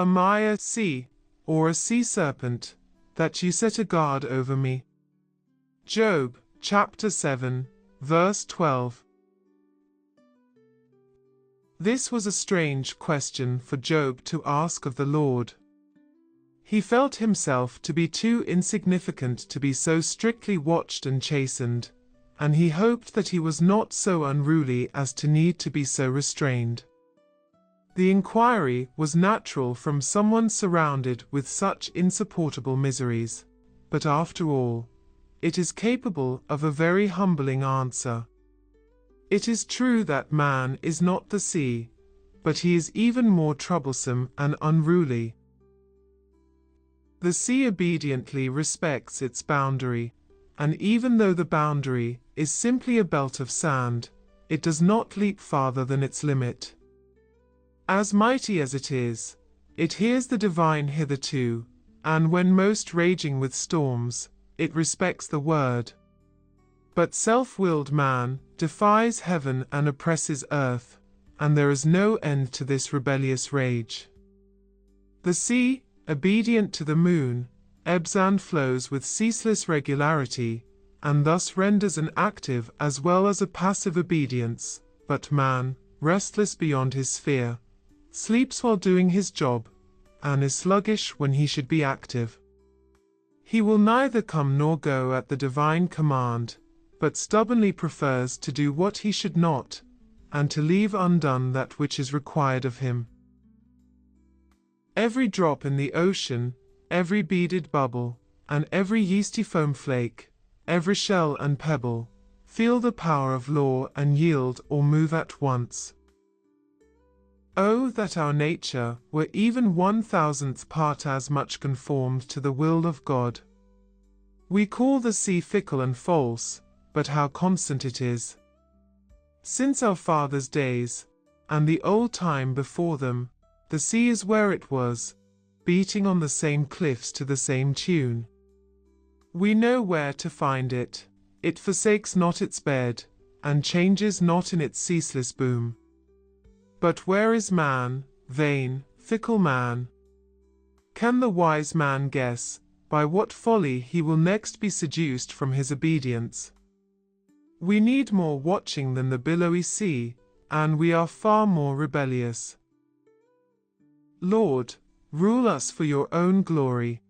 Am I a sea, or a sea serpent, that you set a guard over me? Job, chapter 7, verse 12. This was a strange question for Job to ask of the Lord. He felt himself to be too insignificant to be so strictly watched and chastened, and he hoped that he was not so unruly as to need to be so restrained. The inquiry was natural from someone surrounded with such insupportable miseries, but after all, it is capable of a very humbling answer. It is true that man is not the sea, but he is even more troublesome and unruly. The sea obediently respects its boundary, and even though the boundary is simply a belt of sand, it does not leap farther than its limit. As mighty as it is, it hears the divine hitherto, and when most raging with storms, it respects the word. But self-willed man defies heaven and oppresses earth, and there is no end to this rebellious rage. The sea, obedient to the moon, ebbs and flows with ceaseless regularity, and thus renders an active as well as a passive obedience, but man, restless beyond his sphere, sleeps while doing his job, and is sluggish when he should be active. He will neither come nor go at the divine command, but stubbornly prefers to do what he should not, and to leave undone that which is required of him. Every drop in the ocean, every beaded bubble, and every yeasty foam flake, every shell and pebble, feel the power of law and yield or move at once. Oh, that our nature were even 1,000th part as much conformed to the will of God! We call the sea fickle and false, but how constant it is! Since our fathers' days, and the old time before them, the sea is where it was, beating on the same cliffs to the same tune. We know where to find it. It forsakes not its bed, and changes not in its ceaseless boom. But where is man, vain, fickle man? Can the wise man guess by what folly he will next be seduced from his obedience? We need more watching than the billowy sea, and we are far more rebellious. Lord, rule us for your own glory.